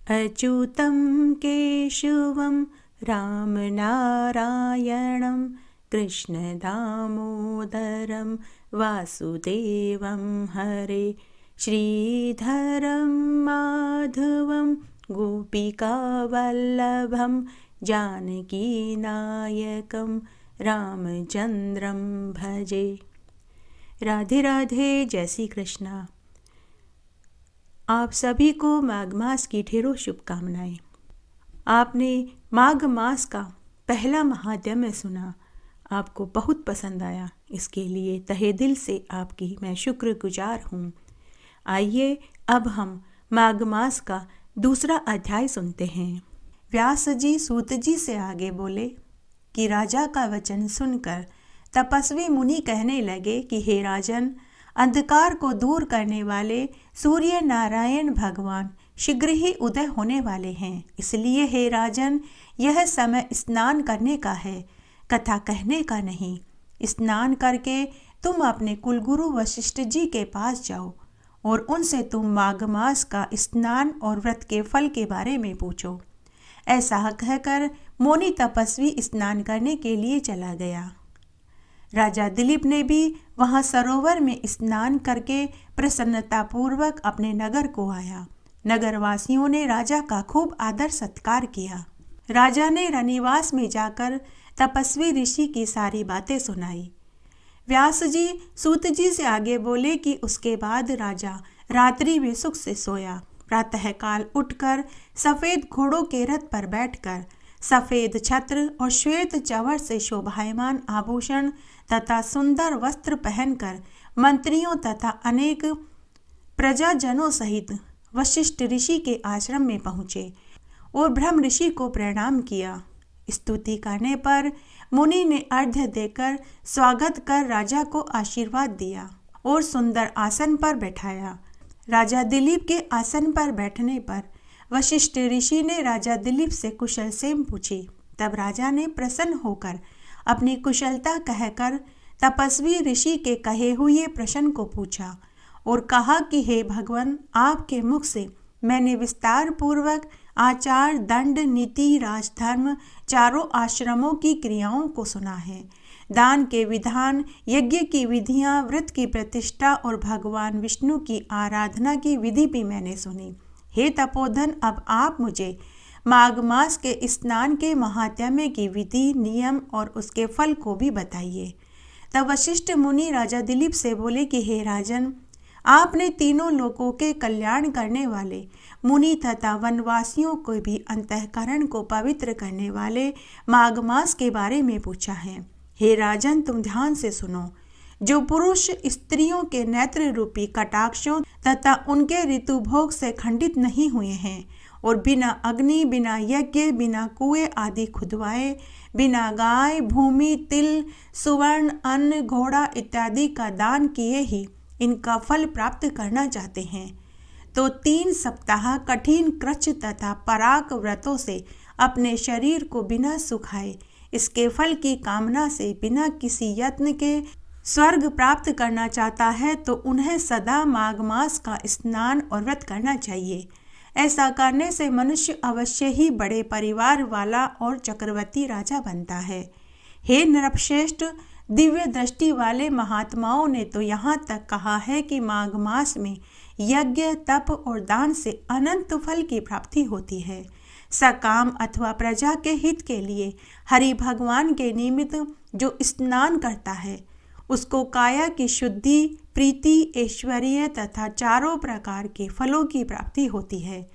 अच्युतं केशवं रामनारायणं कृष्णदामोदरं वासुदेवं हरे श्रीधरं माधवं गोपिकावल्लभं जानकीनायकं रामचंद्रं भजे। राधे राधे, जय श्री कृष्णा। आप सभी को माघ मास की ढेरों शुभकामनाएं। आपने माघ मास का पहला महात्म्य सुना, आपको बहुत पसंद आया, इसके लिए तहे दिल से आपकी मैं शुक्रगुजार हूँ। आइए अब हम माघ मास का दूसरा अध्याय सुनते हैं। व्यास जी सूत जी से आगे बोले कि राजा का वचन सुनकर तपस्वी मुनि कहने लगे कि हे राजन, अंधकार को दूर करने वाले सूर्य नारायण भगवान शीघ्र ही उदय होने वाले हैं। इसलिए हे राजन, यह समय स्नान करने का है, कथा कहने का नहीं। स्नान करके तुम अपने कुलगुरु वशिष्ठ जी के पास जाओ और उनसे तुम माघ मास का स्नान और व्रत के फल के बारे में पूछो। ऐसा कहकर मुनि तपस्वी स्नान करने के लिए चला गया। राजा दिलीप ने भी वहां सरोवर में स्नान करके प्रसन्नतापूर्वक अपने नगर को आया। नगरवासियों ने राजा का खूब आदर सत्कार किया। राजा ने रनिवास में जाकर तपस्वी ऋषि की सारी बातें सुनाई। व्यास जी सूत जी से आगे बोले कि उसके बाद राजा रात्रि में सुख से सोया। प्रातःकाल उठकर सफेद घोड़ों के रथ पर बैठकर सफेद छत्र और श्वेत चंवर से शोभायमान आभूषण तथा सुंदर वस्त्र पहनकर मंत्रियों तथा अनेक प्रजाजनों सहित वशिष्ठ ऋषि के आश्रम में पहुँचे और ब्रह्म ऋषि को प्रणाम किया। स्तुति करने पर मुनि ने अर्घ्य देकर स्वागत कर राजा को आशीर्वाद दिया और सुंदर आसन पर बैठाया। राजा दिलीप के आसन पर बैठने पर वशिष्ठ ऋषि ने राजा दिलीप से कुशल सेम पूछी। तब राजा ने प्रसन्न होकर अपनी कुशलता कहकर तपस्वी ऋषि के कहे हुए प्रश्न को पूछा और कहा कि हे भगवान, आपके मुख से मैंने विस्तार पूर्वक आचार, दंड, नीति, राजधर्म, चारों आश्रमों की क्रियाओं को सुना है। दान के विधान, यज्ञ की विधियां, व्रत की प्रतिष्ठा और भगवान विष्णु की आराधना की विधि भी मैंने सुनी। हे तपोधन, अब आप मुझे माघ मास के स्नान के महात्म्य की विधि, नियम और उसके फल को भी बताइए। तब वशिष्ठ मुनि राजा दिलीप से बोले कि हे राजन, आपने तीनों लोगों के कल्याण करने वाले मुनि तथा वनवासियों को भी अंतःकरण को पवित्र करने वाले माघ मास के बारे में पूछा है। हे राजन, तुम ध्यान से सुनो। जो पुरुष स्त्रियों के नेत्र रूपी कटाक्षों तथा उनके ऋतुभोग से खंडित नहीं हुए हैं और बिना अग्नि, बिना यज्ञ, बिना कुएं आदि खुदवाए, बिना गाय, भूमि, तिल, सुवर्ण, अन्न, घोड़ा इत्यादि का दान किए ही इनका फल प्राप्त करना चाहते हैं, तो 3 सप्ताह कठिन कृच्छ तथा पराक व्रतों से अपने शरीर को बिना सुखाए इसके फल की कामना से बिना किसी यत्न के स्वर्ग प्राप्त करना चाहता है, तो उन्हें सदा माघ मास का स्नान और व्रत करना चाहिए। ऐसा करने से मनुष्य अवश्य ही बड़े परिवार वाला और चक्रवर्ती राजा बनता है। हे नृपश्रेष्ठ, दिव्य दृष्टि वाले महात्माओं ने तो यहाँ तक कहा है कि माघ मास में यज्ञ, तप और दान से अनंत फल की प्राप्ति होती है। सकाम अथवा प्रजा के हित के लिए हरि भगवान के निमित्त जो स्नान करता है उसको काया की शुद्धि, प्रीति, ऐश्वर्य तथा चारों प्रकार के फलों की प्राप्ति होती है।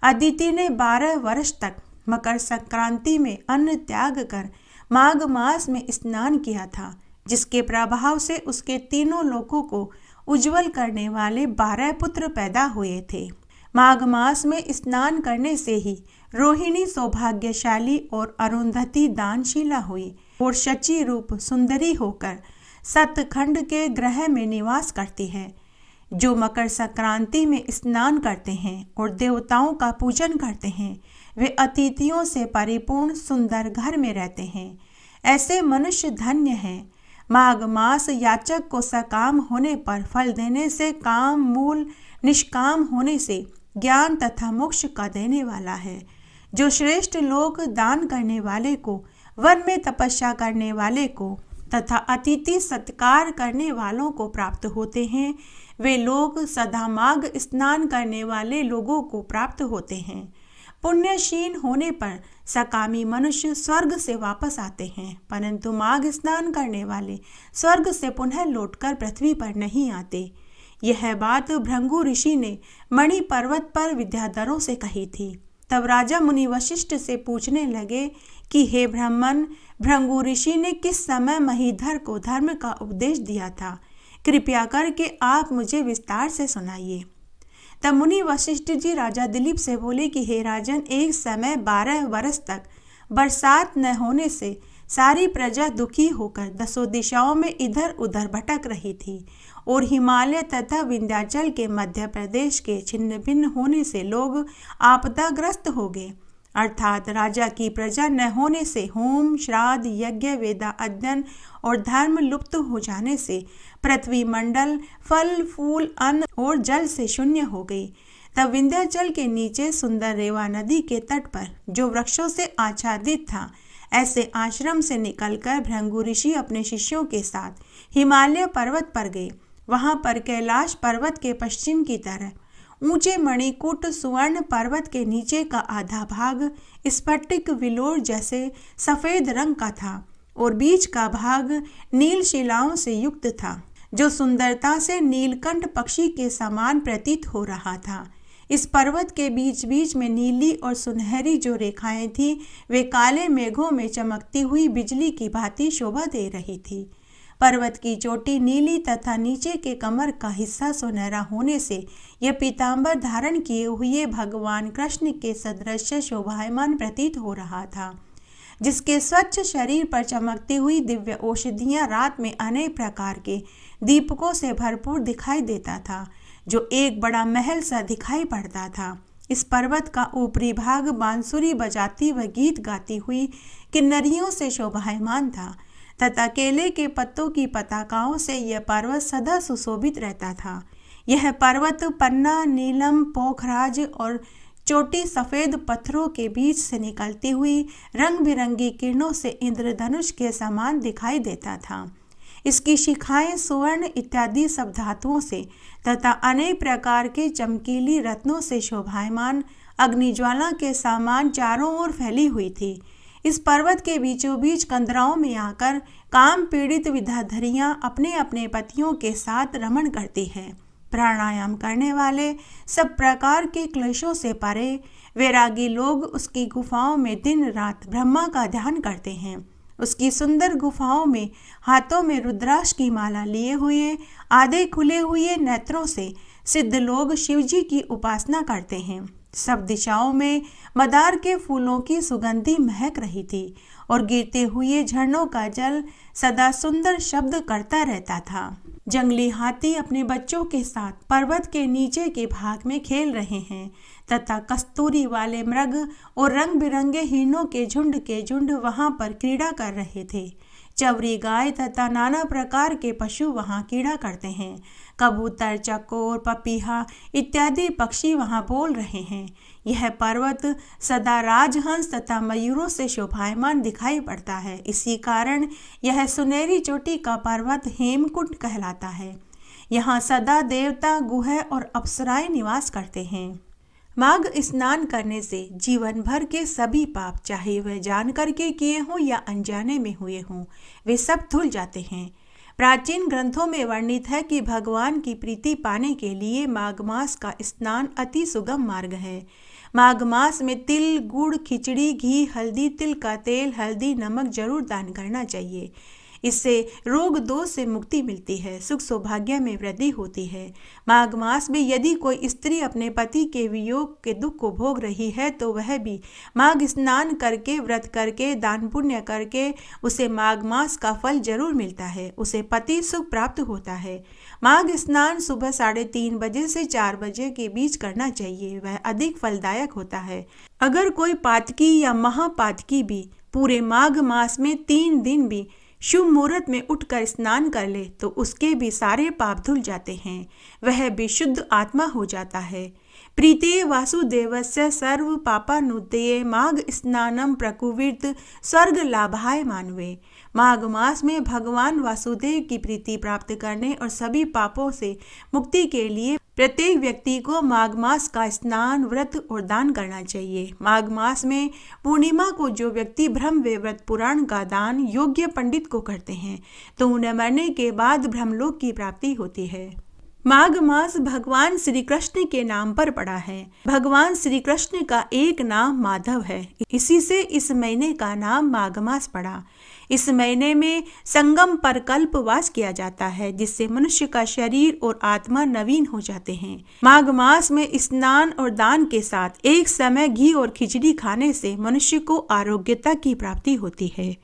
अदिति ने 12 वर्ष तक मकर संक्रांति में अन्न त्याग कर माघ मास में स्नान किया था, जिसके प्रभाव से उसके तीनों लोकों को उज्जवल करने वाले 12 पुत्र पैदा हुए थे। माघ मास में स्नान करने से ही रोहिणी सौभाग्यशाली और अरुंधति दानशीला हुई और शची रूप सुंदरी होकर सतखंड के ग्रह में निवास करती है। जो मकर संक्रांति में स्नान करते हैं और देवताओं का पूजन करते हैं, वे अतिथियों से परिपूर्ण सुंदर घर में रहते हैं। ऐसे मनुष्य धन्य हैं। माघ मास याचक को सकाम होने पर फल देने से काम, मूल निष्काम होने से ज्ञान तथा मोक्ष का देने वाला है। जो श्रेष्ठ लोग दान करने वाले को, वन में तपस्या करने वाले को तथा अतिथि सत्कार करने वालों को प्राप्त होते हैं, वे लोग सदा माघ स्नान करने वाले लोगों को प्राप्त होते हैं। पुण्यशील होने पर सकामी मनुष्य स्वर्ग से वापस आते हैं, परंतु माघ स्नान करने वाले स्वर्ग से पुनः लौटकर पृथ्वी पर नहीं आते। यह बात भृंगु ऋषि ने मणि पर्वत पर विद्याधरों से कही थी। तब राजा मुनि वशिष्ठ से पूछने लगे कि हे ब्राह्मण, भृंगु ऋषि ने किस समय महीधर को धर्म का उपदेश दिया था? कृपया करके आप मुझे विस्तार से सुनाइए। तब मुनि वशिष्ठ जी राजा दिलीप से बोले कि हे राजन, एक समय 12 वर्ष तक बरसात न होने से सारी प्रजा दुखी होकर 10 दिशाओं में इधर उधर भटक रही थी और हिमालय तथा विंध्याचल के मध्य प्रदेश के छिन्न भिन्न होने से लोग आपदाग्रस्त हो गए। अर्थात राजा की प्रजा न होने से होम, श्राद्ध, यज्ञ, वेदा अध्ययन और धर्म लुप्त हो जाने से पृथ्वी मंडल फल फूल अन्न और जल से शून्य हो गई। तब विंध्याचल के नीचे सुंदर रेवा नदी के तट पर, जो वृक्षों से आच्छादित था, ऐसे आश्रम से निकलकर भृंगु ऋषि अपने शिष्यों के साथ हिमालय पर्वत पर गए। वहां पर कैलाश पर्वत के पश्चिम की तरफ ऊंचे मणिकूट सुवर्ण पर्वत के नीचे का आधा भाग स्फटिक विलोर जैसे सफेद रंग का था और बीच का भाग नील शिलाओं से युक्त था, जो सुंदरता से नीलकंठ पक्षी के समान प्रतीत हो रहा था। इस पर्वत के बीच बीच में नीली और सुनहरी जो रेखाएं थी, वे काले मेघों में चमकती हुई बिजली की भांति शोभा दे रही थी। पर्वत की चोटी नीली तथा नीचे के कमर का हिस्सा सुनहरा होने से यह पीतांबर धारण किए हुए भगवान कृष्ण के सदृश शोभायमान प्रतीत हो रहा था, जिसके स्वच्छ शरीर पर चमकती हुई दिव्य औषधियां रात में अनेक प्रकार के दीपकों से भरपूर दिखाई देता था, जो एक बड़ा महल सा दिखाई पड़ता था। इस पर्वत का ऊपरी भाग बांसुरी बजाती व गीत गाती हुई किन्नरियों से शोभायमान था तथा केले के पत्तों की पताकाओं से यह पर्वत सदा सुशोभित रहता था। यह पर्वत पन्ना, नीलम, पोखराज और चोटी सफ़ेद पत्थरों के बीच से निकलती हुई रंग बिरंगी किरणों से इंद्रधनुष के समान दिखाई देता था। इसकी शिखाएं सुवर्ण इत्यादि सब धातुओं से तथा अनेक प्रकार के चमकीली रत्नों से शोभायमान अग्निज्वाला के समान चारों ओर फैली हुई थी। इस पर्वत के बीचों बीच कंदराओं में आकर काम पीड़ित विद्याधरियां अपने अपने पतियों के साथ रमण करती हैं। प्राणायाम करने वाले, सब प्रकार के क्लेशों से परे वैरागी लोग उसकी गुफाओं में दिन रात ब्रह्मा का ध्यान करते हैं। उसकी सुंदर गुफाओं में हाथों में रुद्राक्ष की माला लिए हुए आधे खुले हुए नेत्रों से सिद्ध लोग शिवजी की उपासना करते हैं। सब दिशाओं में मदार के फूलों की सुगंधी महक रही थी और गिरते हुए झरनों का जल सदा सुंदर शब्द करता रहता था। जंगली हाथी अपने बच्चों के साथ पर्वत के नीचे के भाग में खेल रहे हैं तथा कस्तूरी वाले मृग और रंग बिरंगे हिरणों के झुंड वहां पर क्रीड़ा कर रहे थे। चवरी गाय तथा नाना प्रकार के पशु वहां क्रीड़ा करते हैं। कबूतर, चकोर, पपीहा इत्यादि पक्षी वहां बोल रहे हैं। यह पर्वत सदा राजहंस तथा मयूरों से शोभायमान दिखाई पड़ता है। इसी कारण यह सुनहरी चोटी का पर्वत हेमकुंड कहलाता है। यहाँ सदा देवता, गुह और अप्सराएं निवास करते हैं। माघ स्नान करने से जीवन भर के सभी पाप, चाहे वह जान करके किए हों या अनजाने में हुए हों, वे सब धुल जाते हैं। प्राचीन ग्रंथों में वर्णित है कि भगवान की प्रीति पाने के लिए माघ मास का स्नान अति सुगम मार्ग है। माघ मास में तिल, गुड़, खिचड़ी, घी, हल्दी, तिल का तेल, हल्दी, नमक जरूर दान करना चाहिए। इससे रोग दोष से मुक्ति मिलती है, सुख सौभाग्य में वृद्धि होती है। माघ मास में यदि कोई स्त्री अपने पति के वियोग के दुख को भोग रही है तो वह भी माघ स्नान करके, व्रत करके, दान पुण्य करके उसे माघ मास का फल जरूर मिलता है, उसे पति सुख प्राप्त होता है। माघ स्नान सुबह 3:30 बजे से 4 बजे के बीच करना चाहिए, वह अधिक फलदायक होता है। अगर कोई पातकी या महापातकी भी पूरे माघ मास में 3 दिन भी शुभ मुहूर्त में उठकर स्नान कर ले तो उसके भी सारे पाप धुल जाते हैं, वह भी शुद्ध आत्मा हो जाता है। प्रीते वासुदेवस्य सर्व पापानुदये माघ स्नानम प्रकुवित स्वर्ग लाभाय मानवे। माघ मास में भगवान वासुदेव की प्रीति प्राप्त करने और सभी पापों से मुक्ति के लिए प्रत्येक व्यक्ति को माघ मास का स्नान, व्रत और दान करना चाहिए। माघ मास में पूर्णिमा को जो व्यक्ति ब्रह्म वैवर्त पुराण का दान योग्य पंडित को करते हैं तो उन्हें मरने के बाद ब्रह्मलोक की प्राप्ति होती है। माघ मास भगवान श्री कृष्ण के नाम पर पड़ा है। भगवान श्री कृष्ण का एक नाम माधव है, इसी से इस महीने का नाम माघ मास पड़ा। इस महीने में संगम पर कल्पवास किया जाता है, जिससे मनुष्य का शरीर और आत्मा नवीन हो जाते हैं। माघ मास में स्नान और दान के साथ एक समय घी और खिचड़ी खाने से मनुष्य को आरोग्यता की प्राप्ति होती है।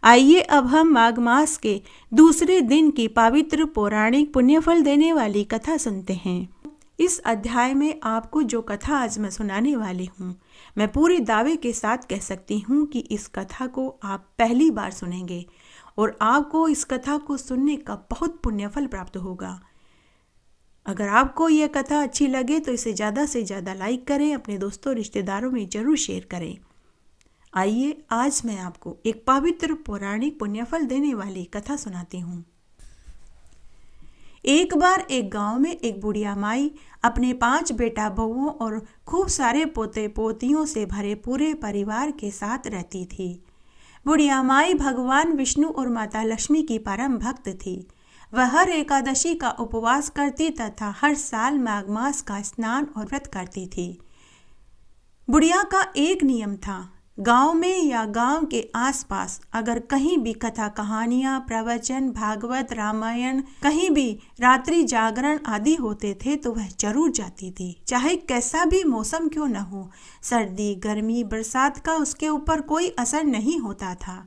आइए अब हम माघ मास के दूसरे दिन की पवित्र पौराणिक पुण्यफल देने वाली कथा सुनते हैं। इस अध्याय में आपको जो कथा आज मैं सुनाने वाली हूँ, मैं पूरे दावे के साथ कह सकती हूँ कि इस कथा को आप पहली बार सुनेंगे और आपको इस कथा को सुनने का बहुत पुण्यफल प्राप्त होगा। अगर आपको यह कथा अच्छी लगे तो इसे ज़्यादा से ज़्यादा लाइक करें, अपने दोस्तों रिश्तेदारों में जरूर शेयर करें। आइए आज मैं आपको एक पवित्र पौराणिक पुण्यफल देने वाली कथा सुनाती हूँ। एक बार एक गांव में एक बुढ़िया माई अपने 5 बेटा बहुओं और खूब सारे पोते पोतियों से भरे पूरे परिवार के साथ रहती थी। बुढ़िया माई भगवान विष्णु और माता लक्ष्मी की परम भक्त थी। वह हर एकादशी का उपवास करती तथा हर साल माघ मास का स्नान और व्रत करती थी। बुढ़िया का एक नियम था, गांव में या गांव के आसपास अगर कहीं भी कथा कहानियां, प्रवचन, भागवत, रामायण, कहीं भी रात्रि जागरण आदि होते थे तो वह जरूर जाती थी, चाहे कैसा भी मौसम क्यों न हो। सर्दी, गर्मी, बरसात का उसके ऊपर कोई असर नहीं होता था।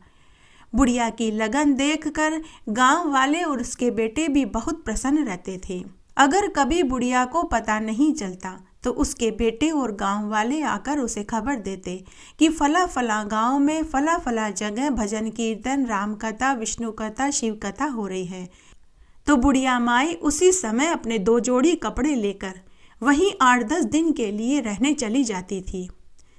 बुढ़िया की लगन देखकर गांव वाले और उसके बेटे भी बहुत प्रसन्न रहते थे। अगर कभी बुढ़िया को पता नहीं चलता तो उसके बेटे और गांव वाले आकर उसे खबर देते कि फला फला गांव में फला फला जगह भजन कीर्तन, राम कथा, विष्णु कथा, शिव कथा हो रही है। तो बुढ़िया माई उसी समय अपने 2 जोड़ी कपड़े लेकर वहीं 8-10 दिन के लिए रहने चली जाती थी।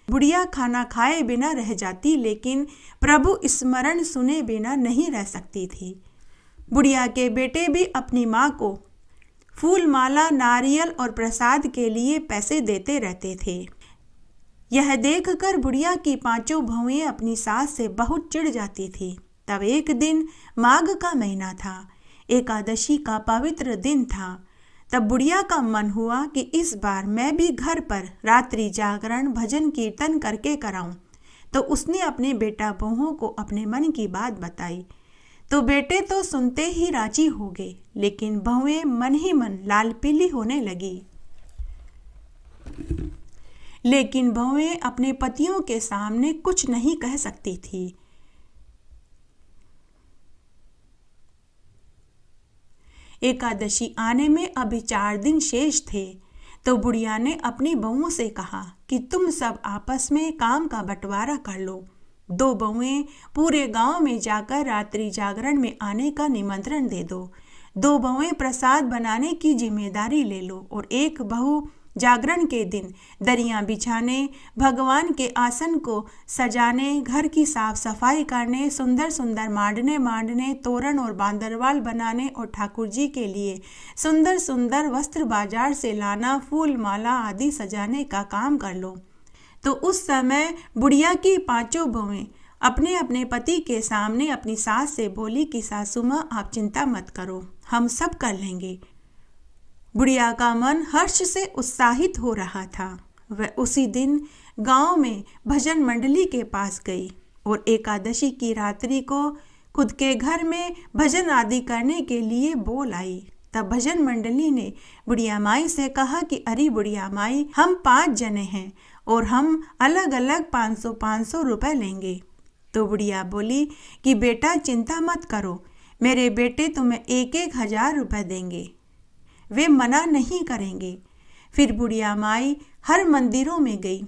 बुढ़िया खाना खाए बिना रह जाती, लेकिन प्रभु स्मरण सुने बिना नहीं रह सकती थी। बुढ़िया के बेटे भी अपनी माँ को फूल माला, नारियल और प्रसाद के लिए पैसे देते रहते थे। यह देखकर बुढ़िया की 5 बहुएं अपनी सास से बहुत चिढ़ जाती थी। तब एक दिन माघ का महीना था, एकादशी का पवित्र दिन था। तब बुढ़िया का मन हुआ कि इस बार मैं भी घर पर रात्रि जागरण, भजन कीर्तन करके कराऊं। तो उसने अपने बेटा बहुओं को अपने मन की बात बताई। तो बेटे तो सुनते ही राजी हो गए, लेकिन बहुएं मन ही मन लाल पीली होने लगी। लेकिन बहुएं अपने पतियों के सामने कुछ नहीं कह सकती थी। एकादशी आने में अभी 4 दिन शेष थे। तो बुढ़िया ने अपनी बहुओं से कहा कि तुम सब आपस में काम का बंटवारा कर लो। 2 बहुएं पूरे गांव में जाकर रात्रि जागरण में आने का निमंत्रण दे दो। 2 बहुएं प्रसाद बनाने की जिम्मेदारी ले लो और एक बहू जागरण के दिन दरियां बिछाने, भगवान के आसन को सजाने, घर की साफ सफाई करने, सुंदर सुंदर मांडने, तोरण और बांदरवाल बनाने और ठाकुर जी के लिए सुंदर सुंदर वस्त्र बाजार से लाना, फूल माला आदि सजाने का काम कर लो। तो उस समय बुढ़िया की 5 बहुएं अपने अपने पति के सामने अपनी सास से बोली कि सासू माँ आप चिंता मत करो, हम सब कर लेंगे। बुढ़िया का मन हर्ष से उत्साहित हो रहा था। वह उसी दिन गांव में भजन मंडली के पास गई और एकादशी की रात्रि को खुद के घर में भजन आदि करने के लिए बोल आई। तब भजन मंडली ने बुढ़िया माई से कहा कि अरे बुढ़िया माई, हम 5 जने हैं और हम अलग अलग 500-500 रुपए लेंगे। तो बुढ़िया बोली कि बेटा चिंता मत करो, मेरे बेटे तुम्हें 1-1 हज़ार रुपए देंगे, वे मना नहीं करेंगे। फिर बुढ़िया माई हर मंदिरों में गई।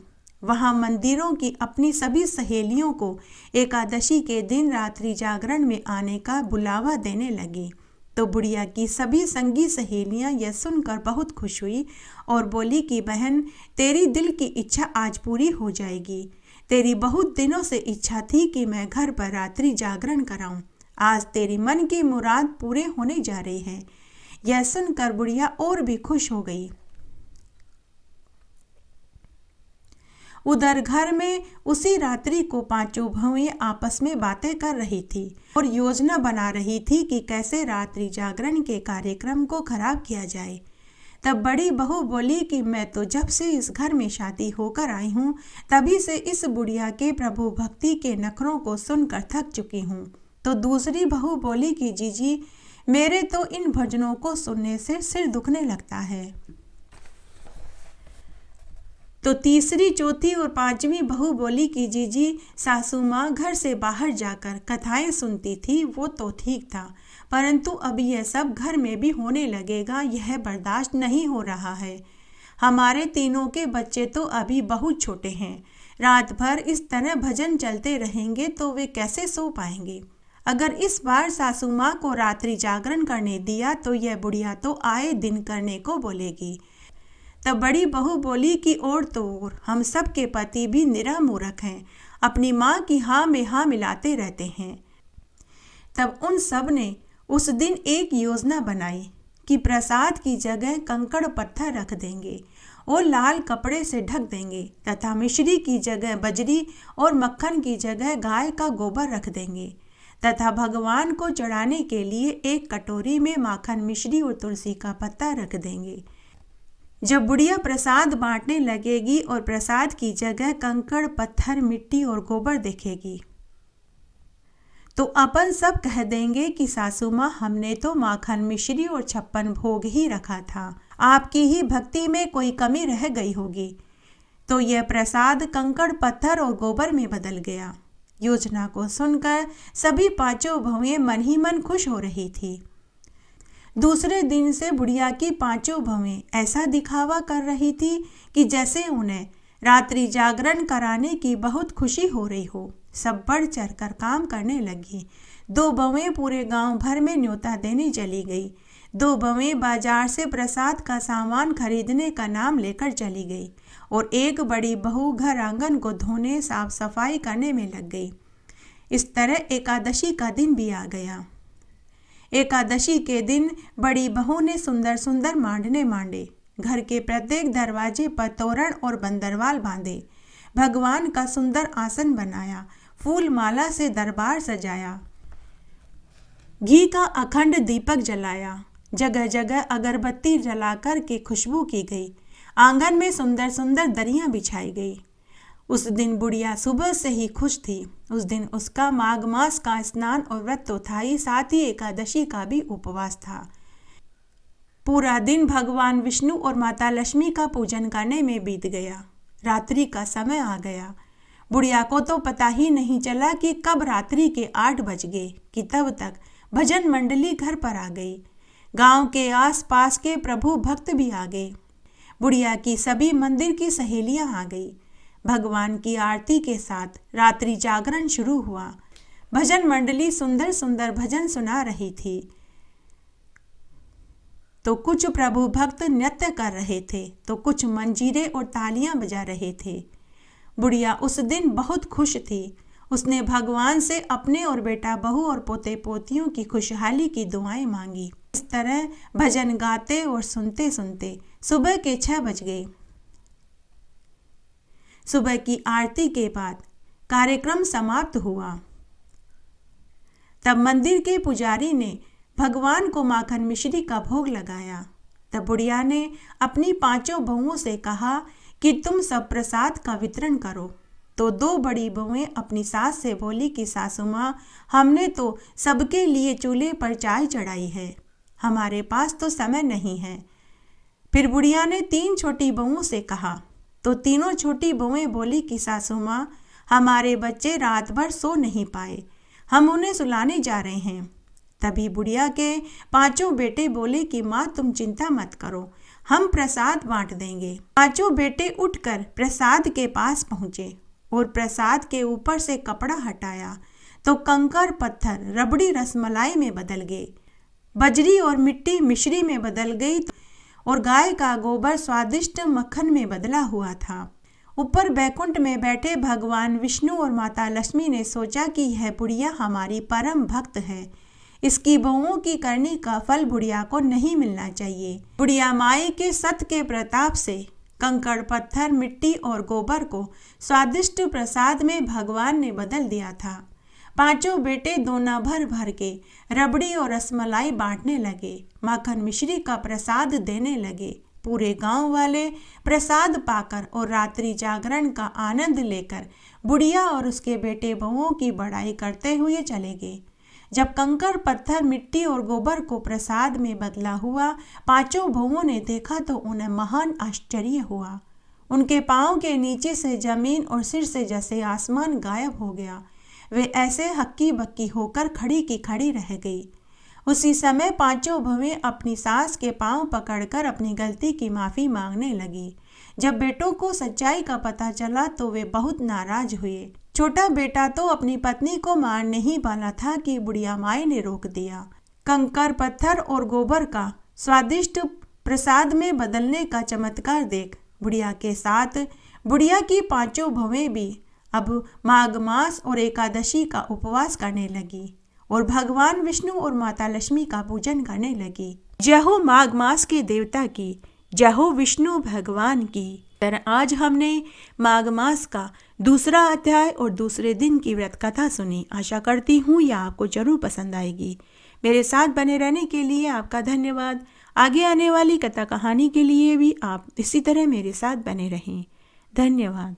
वहाँ मंदिरों की अपनी सभी सहेलियों को एकादशी के दिन रात्रि जागरण में आने का बुलावा देने लगी। तो बुढ़िया की सभी संगी सहेलियां यह सुनकर बहुत खुश हुई और बोली कि बहन, तेरी दिल की इच्छा आज पूरी हो जाएगी। तेरी बहुत दिनों से इच्छा थी कि मैं घर पर रात्रि जागरण कराऊं। आज तेरी मन की मुराद पूरे होने जा रही है। यह सुनकर बुढ़िया और भी खुश हो गई। उधर घर में उसी रात्रि को पांचों बहुएं आपस में बातें कर रही थी और योजना बना रही थी कि कैसे रात्रि जागरण के कार्यक्रम को खराब किया जाए। तब बड़ी बहू बोली कि मैं तो जब से इस घर में शादी होकर आई हूँ तभी से इस बुढ़िया के प्रभु भक्ति के नखरों को सुनकर थक चुकी हूँ। तो दूसरी बहू बोली कि जीजी, मेरे तो इन भजनों को सुनने से सिर दुखने लगता है। तो तीसरी, चौथी और पांचवी बहू बोली कि जीजी, सासू माँ घर से बाहर जाकर कथाएं सुनती थी वो तो ठीक था, परंतु अब यह सब घर में भी होने लगेगा, यह बर्दाश्त नहीं हो रहा है। हमारे तीनों के बच्चे तो अभी बहुत छोटे हैं। रात भर इस तरह भजन चलते रहेंगे तो वे कैसे सो पाएंगे। अगर इस बार सासू माँ को रात्रि जागरण करने दिया तो यह बुढ़िया तो आए दिन करने को बोलेगी। तब बड़ी बहू बोली कि और तो और, हम सब के पति भी निरा मूर्ख हैं, अपनी माँ की हाँ में हाँ मिलाते रहते हैं। तब उन सब ने उस दिन एक योजना बनाई कि प्रसाद की जगह कंकड़ पत्थर रख देंगे और लाल कपड़े से ढक देंगे तथा मिश्री की जगह बजरी और मक्खन की जगह गाय का गोबर रख देंगे तथा भगवान को चढ़ाने के लिए एक कटोरी में माखन, मिश्री और तुलसी का पत्ता रख देंगे। जब बुढ़िया प्रसाद बांटने लगेगी और प्रसाद की जगह कंकड़, पत्थर, मिट्टी और गोबर देखेगी तो अपन सब कह देंगे कि सासू माँ, हमने तो माखन, मिश्री और 56 भोग ही रखा था, आपकी ही भक्ति में कोई कमी रह गई होगी। तो यह प्रसाद कंकड़, पत्थर और गोबर में बदल गया। योजना को सुनकर सभी पांचों बहुएं मन ही मन खुश हो रही थी। दूसरे दिन से बुढ़िया की पांचों बहुएं ऐसा दिखावा कर रही थी कि जैसे उन्हें रात्रि जागरण कराने की बहुत खुशी हो रही हो। सब बढ़ चढ़ कर काम करने लगी। 2 बहुएं पूरे गांव भर में न्योता देने चली गई। 2 बहुएं बाजार से प्रसाद का सामान खरीदने का नाम लेकर चली गई और एक बड़ी बहू घर आंगन को धोने, साफ सफाई करने में लग गई। इस तरह एकादशी का दिन भी आ गया। एकादशी के दिन बड़ी बहू ने सुंदर सुंदर मांडने मांडे, घर के प्रत्येक दरवाजे पर तोरण और बंदरवाल बांधे, भगवान का सुंदर आसन बनाया, फूल माला से दरबार सजाया, घी का अखंड दीपक जलाया, जगह जगह अगरबत्ती जलाकर के खुशबू की गई। आंगन में सुंदर सुंदर दरियां बिछाई गई। उस दिन बुढ़िया सुबह से ही खुश थी। उस दिन उसका माघ मास का स्नान और व्रत तो था ही, साथ ही एकादशी का भी उपवास था। पूरा दिन भगवान विष्णु और माता लक्ष्मी का पूजन करने में बीत गया। रात्रि का समय आ गया। बुढ़िया को तो पता ही नहीं चला कि कब रात्रि के 8 बज गए कि तब तक भजन मंडली घर पर आ गई। गांव के आसपास के प्रभु भक्त भी आ गए। बुढ़िया की सभी मंदिर की सहेलियां आ गई। भगवान की आरती के साथ रात्रि जागरण शुरू हुआ। भजन मंडली सुंदर सुंदर भजन सुना रही थी तो कुछ प्रभु भक्त नृत्य कर रहे थे तो कुछ मंजीरे और तालियां बजा रहे थे। बुढ़िया उस दिन बहुत खुश थी। उसने भगवान से अपने और बेटा बहू और पोते पोतियों की खुशहाली की दुआएं मांगी। इस तरह भजन गाते और सुनते सुनते सुबह के 6 बज गए। सुबह की आरती के बाद कार्यक्रम समाप्त हुआ। तब मंदिर के पुजारी ने भगवान को माखन मिश्री का भोग लगाया। तब बुढ़िया ने अपनी 5 बहुओं से कहा कि तुम सब प्रसाद का वितरण करो। तो 2 बड़ी बहुएं अपनी सास से बोली कि सासू माँ, हमने तो सबके लिए चूल्हे पर चाय चढ़ाई है, हमारे पास तो समय नहीं है। फिर बुढ़िया ने 3 छोटी बहुओं से कहा तो तीनों छोटी बहुएं बोली कि सासू माँ, हमारे बच्चे रात भर सो नहीं पाए, हम उन्हें सुलाने जा रहे हैं। तभी बुढ़िया के 5 बेटे बोले कि माँ तुम चिंता मत करो, हम प्रसाद बांट देंगे। 5 बेटे उठकर प्रसाद के पास पहुँचे और प्रसाद के ऊपर से कपड़ा हटाया तो कंकर, पत्थर, रबड़ी रसमलाई में बदल गए। बजरी और मिट्टी मिश्री में बदल गई और गाय का गोबर स्वादिष्ट मक्खन में बदला हुआ था। ऊपर बैकुंठ में बैठे भगवान विष्णु और माता लक्ष्मी ने सोचा कि यह बुढ़िया हमारी परम भक्त है, इसकी बहुओं की करनी का फल बुढ़िया को नहीं मिलना चाहिए। बुढ़िया माई के सत के प्रताप से कंकड़, पत्थर, मिट्टी और गोबर को स्वादिष्ट प्रसाद में भगवान ने बदल दिया था। पांचों बेटे दोना भर भर के रबड़ी और रसमलाई बांटने लगे, माखन मिश्री का प्रसाद देने लगे। पूरे गांव वाले प्रसाद पाकर और रात्रि जागरण का आनंद लेकर बुढ़िया और उसके बेटे बहुओं की बड़ाई करते हुए चले गए। जब कंकड़, पत्थर, मिट्टी और गोबर को प्रसाद में बदला हुआ पांचों बहुओं ने देखा तो उन्हें महान आश्चर्य हुआ। उनके पांव के नीचे से जमीन और सिर से जैसे आसमान गायब हो गया। वे ऐसे हक्की बक्की होकर खड़ी की खड़ी रह गई। उसी समय पांचों बहुएं अपनी सास के पांव पकड़कर अपनी गलती की माफ़ी मांगने लगी। जब बेटों को सच्चाई का पता चला तो वे बहुत नाराज हुए। छोटा बेटा तो अपनी पत्नी को मारने ही वाला था कि बुढ़िया माई ने रोक दिया। कंकड़, पत्थर और गोबर का स्वादिष्ट प्रसाद में बदलने का चमत्कार देख बुढ़िया के साथ बुढ़िया की पांचों बहुएं भी अब माघ मास और एकादशी का उपवास करने लगी और भगवान विष्णु और माता लक्ष्मी का पूजन करने लगी। जय हो माघ मास के देवता की, जय हो विष्णु भगवान की। तरह आज हमने माघ मास का दूसरा अध्याय और दूसरे दिन की व्रत कथा सुनी। आशा करती हूँ यह आपको जरूर पसंद आएगी। मेरे साथ बने रहने के लिए आपका धन्यवाद। आगे आने वाली कथा कहानी के लिए भी आप इसी तरह मेरे साथ बने रहें। धन्यवाद।